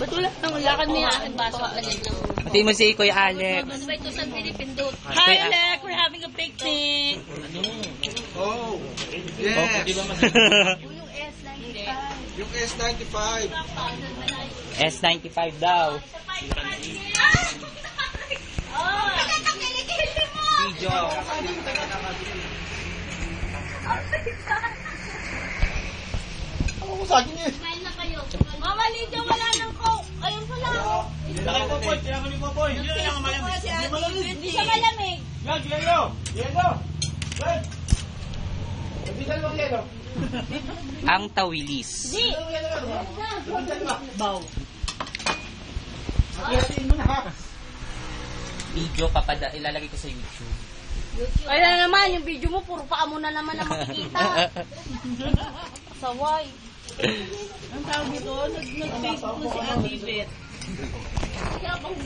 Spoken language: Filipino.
Ba't wala nang lakad niya? Pati mo si Kuya Alex. Hi Alec, we're having a picnic. Oh, yes. Yung S95. S95 daw. Video. Ako sa akin eh. Mama Lydia, wala nang coke. Ayun pala. Hindi Hindi siya malamig. Ang tawilis. Di. Bow. Video ilalagay ko sa YouTube. Kaya naman, yung video mo, puro paa mo na naman na makikita. Saway. Ang tawag dito, nag-Facebook mo si Ate Beth. Kaya bang